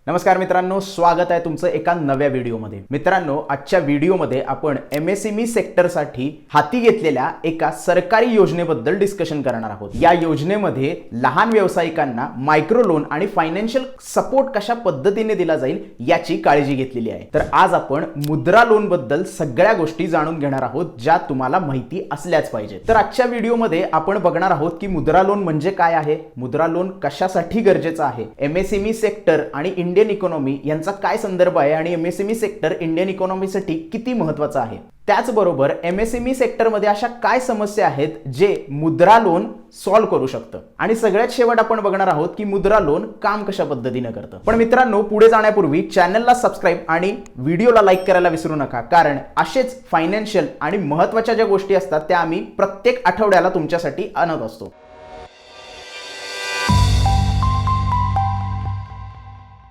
नमस्कार मित्रांनो, स्वागत आहे तुमचं एका नव्या व्हिडिओमध्ये। मित्रांनो, आजच्या व्हिडिओमध्ये आपण एमएसएमई सेक्टरसाठी हाती घेतलेल्या एका सरकारी योजनेबद्दल डिस्कशन करणार आहोत। या योजनेमध्ये लहान व्यावसायिकांना मायक्रो लोन आणि फायनान्शियल सपोर्ट कशा पद्धतीने दिला जाईल याची काळजी घेतलेली आहे। तर आज आपण मुद्रा लोन बद्दल सगळ्या गोष्टी जाणून घेणार आहोत, ज्या तुम्हाला माहिती असल्याच पाहिजे। तर आजच्या व्हिडिओमध्ये आपण बघणार आहोत की मुद्रा लोन म्हणजे काय आहे, मुद्रा लोन कशासाठी गरजेचा आहे, एमएसएमई सेक्टर आणि इंडियन इकॉनॉमी यांचा काय संदर्भ आहे आणि एमएसएमई सेक्टर इंडियन इकॉनॉमीसाठी किती महत्त्वाचं आहे। त्याचबरोबर एमएसएमई सेक्टरमध्ये अशा काय समस्या आहेत जे मुद्रा लोन सॉल्व्ह करू शकतं आणि सगळ्यात शेवट आपण बघणार आहोत की मुद्रा लोन काम कशा पद्धतीने करतं। पण मित्रांनो, पुढे जाण्यापूर्वी चॅनलला सबस्क्राइब आणि व्हिडिओला लाईक करायला विसरू नका, कारण असेच फायनान्शियल आणि महत्त्वाच्या ज्या गोष्टी असतात त्या आम्ही प्रत्येक आठवड्याला तुमच्यासाठी आणत असतो।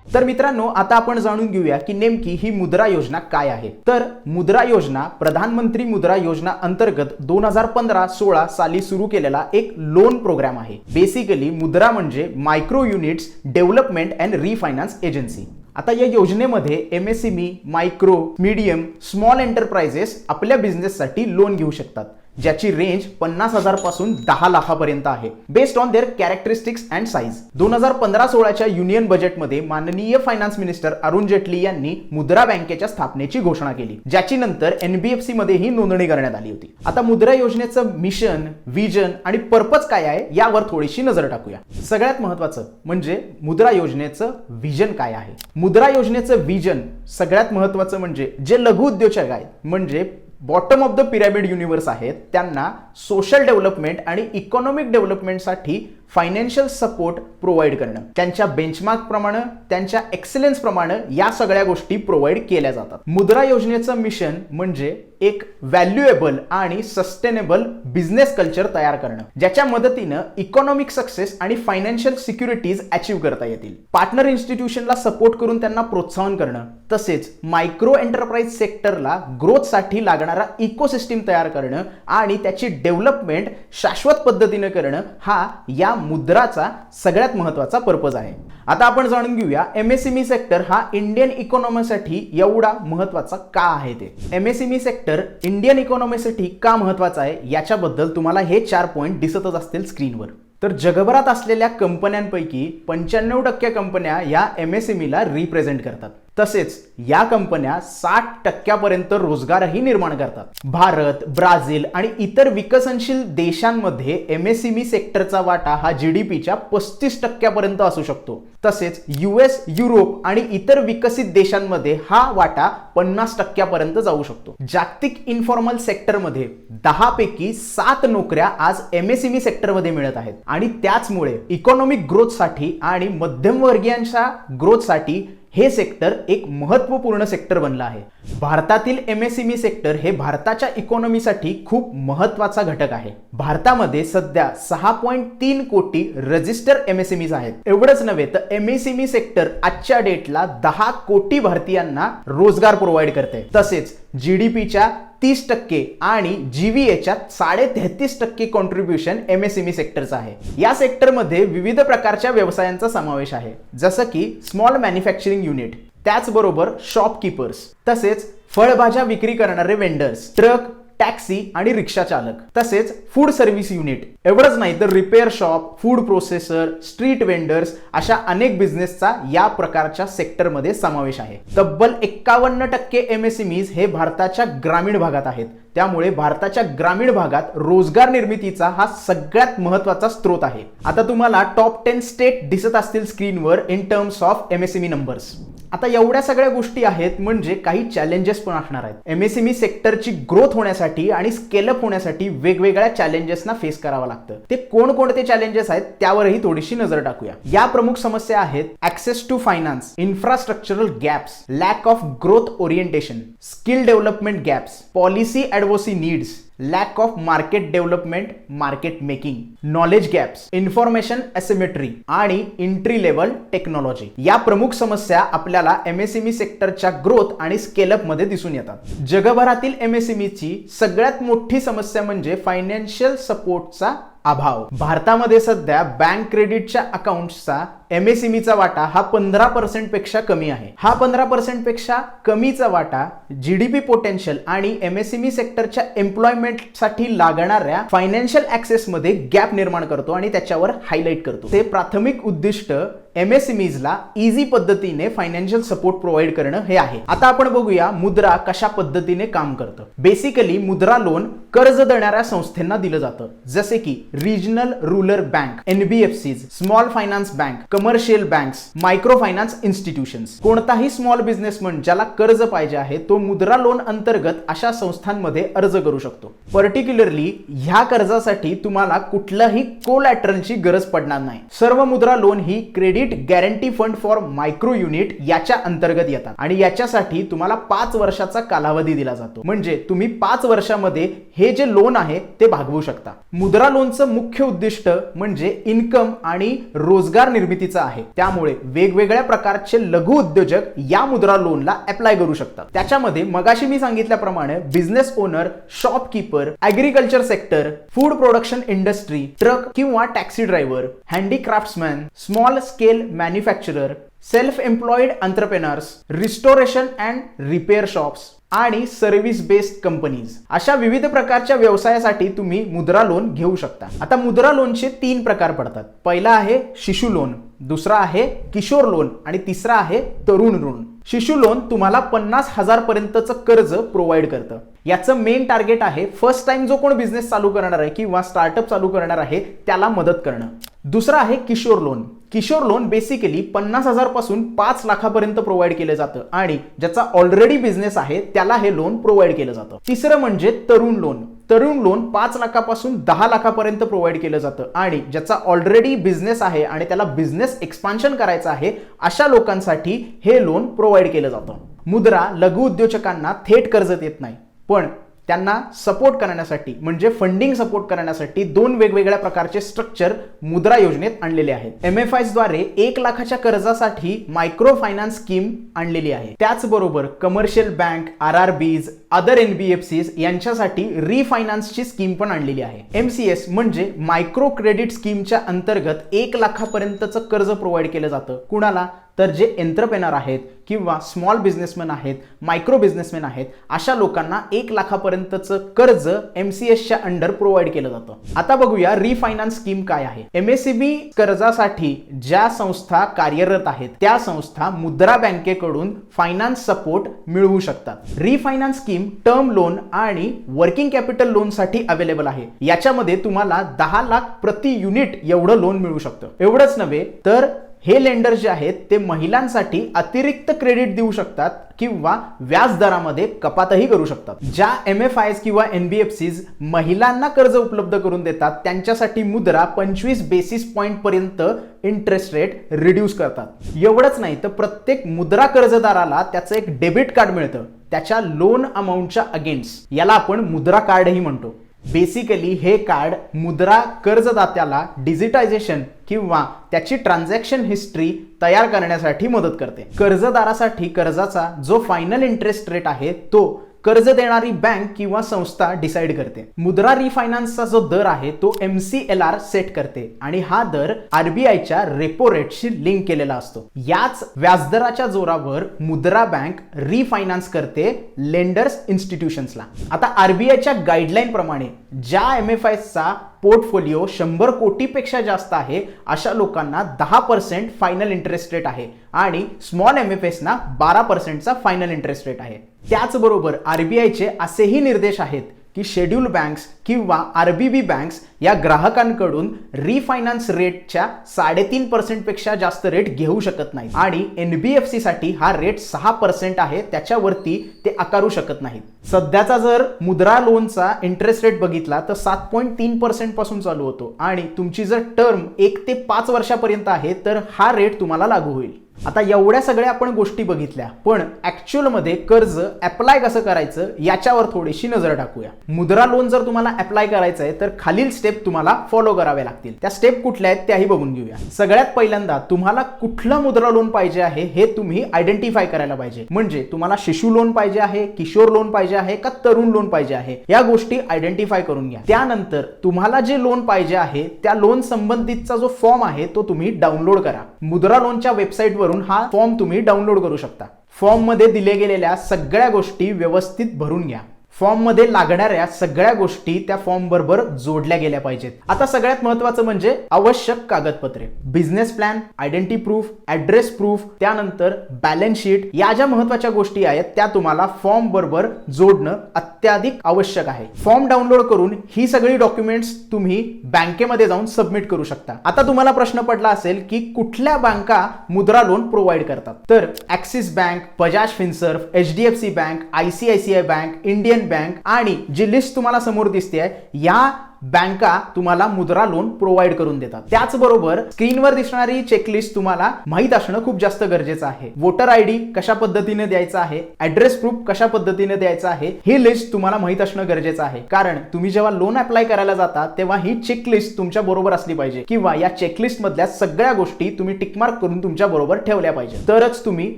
तर मित्रांनो, आता आपण जाणून घेऊया की नेमकी ही मुद्रा योजना काय आहे। तर मुद्रा योजना प्रधानमंत्री मुद्रा योजना अंतर्गत 2015-16 साली सुरू केलेला एक लोन प्रोग्राम आहे। बेसिकली मुद्रा म्हणजे micro units development and रिफायनान्स agency. आता या योजनेमध्ये MSME, micro, medium, small enterprises आपल्या बिझनेससाठी लोन घेऊ शकतात, ज्याची रेंज 50,000 पासून 10 लाखापर्यंत आहे, based on their characteristics and size. 2015-16च्या युनियन बजेटमध्ये माननीय फायनान्स मिनिस्टर अरुण जेटली यांनी मुद्रा बँकेच्या स्थापनेची घोषणा केली, ज्याची नंतर एनबीएफसी मध्येही नोंदणी करण्यात आली होती। आता मुद्रा योजनेचं मिशन, विजन आणि पर्पज काय आहे यावर थोडीशी नजर टाकूया। सगळ्यात महत्त्वाचं म्हणजे मुद्रा योजनेचं विजन काय आहे। मुद्रा योजनेचं विजन सगळ्यात महत्त्वाचं म्हणजे जे लघु उद्योजक आहेत, म्हणजे bottom of the pyramid universe आहेत, त्यांना सोशल डेव्हलपमेंट आणि इकॉनॉमिक डेव्हलपमेंटसाठी फायनान्शियल सपोर्ट प्रोव्हाइड करणं, त्यांच्या बेंचमार्क प्रमाणे, त्यांच्या एक्सलन्स प्रमाणे या सगळ्या गोष्टी प्रोव्हाइड केल्या जातात। मुद्रा योजनेचं मिशन म्हणजे एक व्हॅल्युएबल आणि सस्टेनेबल बिझनेस कल्चर तयार करणं, ज्याच्या मदतीनं इकॉनॉमिक सक्सेस आणि फायनान्शियल सिक्युरिटीज अचीव करता येतील। पार्टनर इन्स्टिट्यूशनला सपोर्ट करून त्यांना प्रोत्साहन करणं, तसेच मायक्रो एंटरप्राइज सेक्टरला ग्रोथसाठी लागणारा इकोसिस्टीम तयार करणं आणि त्याची डेव्हलपमेंट शाश्वत पद्धतीने करणं हा या मुद्राचा सगळ्यात महत्त्वाचा पर्पज आहे। आता आपण जाणून घेऊया एमएसएमई सेक्टर हा इंडियन इकॉनॉमीसाठी एवढा महत्त्वाचा का आहे। ते एमएसएमई सेक्टर इंडियन इकॉनॉमीसाठी का महत्त्वाचा आहे याच्याबद्दल तुम्हाला हे 4 पॉइंट दिसतच असतील स्क्रीनवर। तर जगभरात असलेल्या कंपन्यांपैकी 95% कंपन्या या एमएसएमईला रिप्रेझेंट करतात, तसेच या कंपन्या 60% रोजगारही निर्माण करतात। भारत, ब्राझील आणि इतर विकसनशील देशांमध्ये एमएसएमई सेक्टरचा वाटा हा जीडीपीच्या 35% असू शकतो, तसेच यूएस, युरोप आणि इतर विकसित देशांमध्ये हा वाटा 50% जाऊ शकतो। जागतिक इन्फॉर्मल सेक्टरमध्ये 10 पैकी 7 नोकऱ्या आज एमएसएमई सेक्टरमध्ये मिळत आहेत आणि त्याचमुळे इकॉनॉमिक ग्रोथसाठी आणि मध्यमवर्गीयांच्या ग्रोथसाठी हे सेक्टर एक महत्त्वपूर्ण सेक्टर बनलं आहे। भारतातील एमएसएमई सेक्टर हे भारताच्या इकॉनॉमीसाठी खूप महत्त्वाचा घटक आहे। भारतामध्ये सध्या 6.3 कोटी रजिस्टर एमएसएमईज आहेत। एवढंच नव्हे तर एमएसएमई सेक्टर आजच्या डेटला 10 कोटी भारतीयांना रोजगार प्रोव्हाइड करते, तसेच जीडीपीच्या 30% आणि जीव्हीएच्या 33.5% कॉन्ट्रीब्युशन एमएसएमई सेक्टरचा आहे। या सेक्टरमध्ये विविध प्रकारच्या व्यवसायांचा समावेश आहे, जसं की स्मॉल मॅन्युफॅक्चरिंग युनिट, त्याचबरोबर शॉपकीपर्स, तसेच फळभाज्या विक्री करणारे वेंडर्स, ट्रक, टॅक्सी आणि रिक्षा चालक, तसेच फूड सर्व्हिस युनिट। एवढंच नाही तर repair shop, food processor, street vendors अशा अनेक बिझनेसचा या प्रकारच्या सेक्टरमध्ये समावेश आहे। तब्बल 51% एमएसएमईज हे भारताच्या ग्रामीण भागात आहेत, त्यामुळे भारताच्या ग्रामीण भागात रोजगार निर्मितीचा हा सगळ्यात महत्त्वाचा स्रोत आहे। आता तुम्हाला टॉप 10 स्टेट दिसत असतील स्क्रीनवर in terms of MSME numbers. आता एवढ्या सगळ्या गोष्टी आहेत म्हणजे काही चॅलेंजेस पण असणार आहेत। एमएसएमई सेक्टरची ग्रोथ होण्यासाठी आणि स्केलअप होण्यासाठी वेगवेगळ्या चॅलेंजेसना फेस करावं लागतं। ते कोणकोणते चॅलेंजेस आहेत त्यावरही थोडीशी नजर टाकूया। या प्रमुख समस्या आहेत access to finance, infrastructural gaps, lack of growth orientation, skill development gaps, policy advocacy needs, lack of market development, market making, knowledge gaps, information asymmetry आणि एंट्री लेवल टेक्नॉलॉजी। या प्रमुख समस्या आपल्याला एमएसएमई सेक्टरच्या ग्रोथ आणि स्केलअप मध्ये दिसून येतात। जगभरातील एमएसएमईची सगळ्यात मोठी समस्या म्हणजे फायनान्शियल सपोर्टचा अभाव। भारतामध्ये सध्या बँक क्रेडिटच्या अकाउंट्सचा MSMEचा वाटा हा 15% पेक्षा कमी आहे. हा 15% पेक्षा कमीचा वाटा GDP पोटेन्शियल आणि MSME सेक्टरच्या एम्प्लॉयमेंटसाठी लागणाऱ्या फायनान्शियल ऍक्सेस मध्ये गॅप निर्माण करतो आणि त्याच्यावर हायलाइट करतो. ते प्राथमिक उद्दिष्ट MSMEs ला इझी पद्धतीने फायनान्शियल सपोर्ट प्रोव्हाइड करणं हे आहे. आता आपण बघूया मुद्रा कशा पद्धतीने काम करतं. बेसिकली मुद्रा लोन कर्ज देणाऱ्या संस्थांना दिलं जातं, जसे की regional rural bank, NBFCs, small finance bank, commercial banks, micro finance institutions. कोणताही स्मॉल बिझनेसमन ज्याला कर्ज पाहिजे आहे तो मुद्रा लोन अंतर्गत अशा संस्थांमध्ये अर्ज करू शकतो. पर्टिक्युलरली ह्या कर्जासाठी तुम्हाला कुठल्याही कोलॅटरलची गरज पडणार नाही. सर्व मुद्रा loan he credit guarantee fund for micro unit याच्या अंतर्गत येतात आणि याच्यासाठी तुम्हाला 5 वर्षाचा कालावधी दिला जातो. म्हणजे तुम्ही 5 वर्षामध्ये हे जे लोन आहे ते भागवू शकता. मुद्रा लोनचं मुख्य उद्दिष्ट म्हणजे इन्कम आणि रोजगार निर्मितीचं आहे. त्यामुळे वेगवेगळ्या प्रकारचे लघु उद्योजक या मुद्रा लोनला अप्लाय करू शकतात. त्याच्यामध्ये मगाशी मी सांगितल्याप्रमाणे business owner, shopkeeper, agriculture sector, food production industry, truck किंवा taxi driver, handicraftsman, small scale manufacturer, self employed entrepreneurs, restoration and repair shops आणि सर्व्हिस बेस्ड कंपनीज अशा विविध प्रकारच्या व्यवसायासाठी तुम्ही मुद्रा लोन घेऊ शकता. आता मुद्रा लोनचे 3 प्रकार पडतात. पहिला आहे शिशु लोन, दुसरा आहे किशोर लोन आणि तिसरा आहे तरुण लोन. शिशु लोन तुम्हाला 50,000 पर्यंतचं कर्ज प्रोव्हाइड करतं. याचं मेन टार्गेट आहे फर्स्ट टाइम जो कोण बिझनेस चालू करणार आहे किंवा स्टार्टअप चालू करणार आहे त्याला मदत करणं. दुसरा आहे Kishore loan. Kishore loan basically 50,000 पासून 5 लाखापर्यंत प्रोव्हाइड केलं जातं आणि ज्याचा ऑलरेडी बिझनेस आहे त्याला हे लोन प्रोव्हाइड केलं जातं. तिसरं म्हणजे तरुण लोन. तरुण लोन 5 लाखापासून 10 लाखापर्यंत प्रोव्हाइड केलं जातं आणि ज्याचा ऑलरेडी बिझनेस आहे आणि त्याला बिझनेस एक्सपान्शन करायचं आहे अशा लोकांसाठी हे लोन प्रोव्हाइड केलं जातं. मुद्रा लघु उद्योजकांना थेट कर्ज देत नाही, पण त्यांना सपोर्ट करण्यासाठी म्हणजे फंडिंग सपोर्ट करण्यासाठी 2 वेगवेगळ्या प्रकारचे स्ट्रक्चर मुद्रा योजनेत आणलेले आहेत. MFIs द्वारे 1 लाखाच्या कर्जासाठी मायक्रो फायनान्स स्कीम आणलेली आहे. त्याचबरोबर commercial bank, RRBs, other NBFCs यांच्यासाठी रिफायनान्सची स्कीम पण आणलेली आहे. MCS म्हणजे मायक्रो क्रेडिट स्कीमच्या अंतर्गत 1 लाखापर्यंतचं कर्ज प्रोव्हाइड केलं जातं. कुणाला? तर जे एंटरप्रेनर आहेत किंवा स्मॉल बिझनेसमॅन आहेत, मायक्रो बिझनेसमॅन आहेत अशा लोकांना 1 लाखापर्यंतचं कर्ज MCSच्या अंडर प्रोव्हाइड केलं जातं. आता बघूया रिफायनान्स स्कीम काय आहे. MSME कर्जासाठी ज्या संस्था कार्यरत आहेत त्या संस्था मुद्रा बँकेकडून फायनान्स सपोर्ट मिळवू शकतात. रिफायनान्स स्कीम टर्म लोन आणि वर्किंग कॅपिटल लोन साठी अवेलेबल आहे. याच्यामध्ये तुम्हाला 10 लाख प्रति युनिट एवढं लोन मिळू शकतं. एवढंच नव्हे तर हे लेंडर जे आहेत ते महिलांसाठी अतिरिक्त क्रेडिट देऊ शकतात किंवा व्याज दरामध्ये कपातही करू शकतात. ज्या MFIs किंवा NBFCs महिलांना कर्ज उपलब्ध करून देतात त्यांच्यासाठी मुद्रा 25 बेसिस पॉइंट पर्यंत इंटरेस्ट रेट रिड्यूस करतात. एवढंच नाही तर प्रत्येक मुद्रा कर्जदाराला त्याचं एक डेबिट कार्ड मिळतं त्याच्या लोन अमाऊंटच्या अगेन्स्ट. याला आपण मुद्रा कार्डही म्हणतो. बेसिकली हे कार्ड मुद्रा कर्जदात्याला डिजिटायझेशन किंवा त्याची ट्रान्झॅक्शन हिस्ट्री तयार करण्यासाठी मदत करते. कर्जदारासाठी कर्जाचा जो फायनल इंटरेस्ट रेट आहे तो कर्ज देणारी बँक किंवा संस्था डिसाइड करते. मुद्रा रिफायनान्सचा जो दर आहे तो MCLR सेट करते आणि हा दर RBIच्या रेपो रेटशी लिंक केलेला असतो. याच व्याजदराच्या जोरावर मुद्रा बँक रिफायनान्स करते लेंडर्स इन्स्टिट्यूशन्सला. आता RBIच्या गाईडलाईन प्रमाणे ज्या MFIsचा पोर्टफोलिओ 100 कोटीपेक्षा जास्त आहे अशा लोकांना 10% फायनल इंटरेस्ट रेट आहे आणि स्मॉल MFIsना 12%चा फायनल इंटरेस्ट रेट आहे. त्याचबरोबर RBIचे असेही निर्देश आहेत की शेड्यूल बँक्स किंवा RBB बँक्स या ग्राहकांकडून रिफायनान्स रेटच्या 3.5% पेक्षा जास्त रेट घेऊ शकत नाही आणि NBFC साठी हा रेट 6% आहे, त्याच्यावरती ते आकारू शकत नाहीत. सध्याचा जर मुद्रा लोनचा इंटरेस्ट रेट बघितला तर 7.3% पासून चालू होतो आणि तुमची जर टर्म 1 ते 5 वर्षापर्यंत आहे तर हा रेट तुम्हाला लागू होईल. आता एवढ्या सगळ्या आपण गोष्टी बघितल्या, पण ऍक्च्युअल मध्ये कर्ज अप्लाय कसं करायचं याच्यावर थोडीशी नजर टाकूया. मुद्रा लोन जर तुम्हाला अप्लाय करायचं आहे तर खालील स्टेप तुम्हाला फॉलो करावे लागतील. त्या स्टेप कुठल्या आहेत त्याही बघून घेऊया. सगळ्यात पहिल्यांदा तुम्हाला कुठलं मुद्रा लोन पाहिजे आहे हे तुम्ही आयडेंटिफाय करायला पाहिजे. म्हणजे तुम्हाला शिशु लोन पाहिजे आहे, किशोर लोन पाहिजे आहे का तरुण लोन पाहिजे आहे, या गोष्टी आयडेंटिफाय करून घ्या. त्यानंतर तुम्हाला जे लोन पाहिजे आहे त्या लोन संबंधितचा जो फॉर्म आहे तो तुम्ही डाउनलोड करा. मुद्रा लोनच्या वेबसाईट वरून हा फॉर्म तुम्ही डाउनलोड करू शकता. फॉर्म मध्ये दिले गेलेल्या सगळ्या गोष्टी व्यवस्थित भरून घ्या. फॉर्म मध्ये लागणाऱ्या सगळ्या गोष्टी त्या फॉर्म बरोबर जोडल्या गेल्या पाहिजेत. आता सगळ्यात महत्त्वाचं म्हणजे आवश्यक कागदपत्रे, business plan, identity proof, address proof, त्यानंतर बॅलन्स शीट, या ज्या महत्त्वाच्या गोष्टी आहेत त्या तुम्हाला फॉर्म बरोबर जोडणं अत्याधिक आवश्यक आहे. फॉर्म डाउनलोड करून ही सगळी डॉक्युमेंट्स तुम्ही बँकेमध्ये जाऊन सबमिट करू शकता. आता तुम्हाला प्रश्न पडला असेल की कुठल्या बँका मुद्रा लोन प्रोव्हाइड करतात, तर axis bank, Bajaj Finserv, HDFC bank, ICICI bank, Indian bank आणि जी लिस्ट तुम्हाला समोर दिसते या बँका तुम्हाला मुद्रा लोन प्रोव्हाइड करून देतात. त्याचबरोबर स्क्रीनवर दिसणारी चेकलिस्ट तुम्हाला माहित असणं खूप जास्त गरजेचं आहे. वोटर ID कशा पद्धतीने द्यायचा आहे, ऍड्रेस प्रूफ कशा पद्धतीने द्यायचा आहे, ही लिस्ट तुम्हाला माहित असणं गरजेचं आहे. कारण तुम्ही जेव्हा लोन अप्लाय करायला जाता तेव्हा ही चेकलिस्ट तुमच्या बरोबर असली पाहिजे किंवा या चेकलिस्ट मधल्या सगळ्या गोष्टी तुम्ही टिकमार्क करून तुमच्या बरोबर ठेवल्या पाहिजे. तरच तुम्ही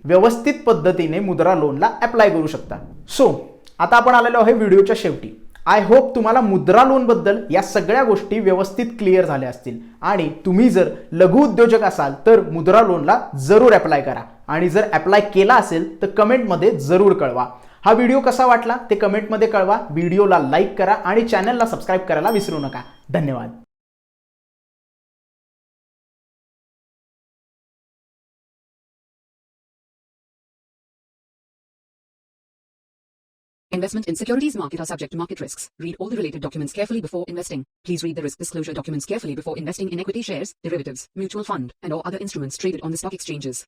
व्यवस्थित पद्धतीने मुद्रा लोनला अप्लाय करू शकता. सो आता आपण आलेलो आहे व्हिडिओच्या शेवटी. आय होप तुम्हाला मुद्रा लोन बद्दल या सगळ्या गोष्टी व्यवस्थित क्लिअर झाल्या असतील आणि तुम्ही जर लघु उद्योजक असाल तर मुद्रा लोनला जरूर अप्लाय करा आणि जर अप्लाय केला असेल तर कमेंटमध्ये जरूर कळवा. हा व्हिडिओ कसा वाटला ते कमेंटमध्ये कळवा. व्हिडिओला लाईक करा आणि चॅनलला सबस्क्राईब करायला विसरू नका. धन्यवाद. Investment in securities market are subject to market risks. Read all the related documents carefully before investing. Please read the risk disclosure documents carefully before investing in equity shares, derivatives, mutual fund, and or other instruments traded on the stock exchanges.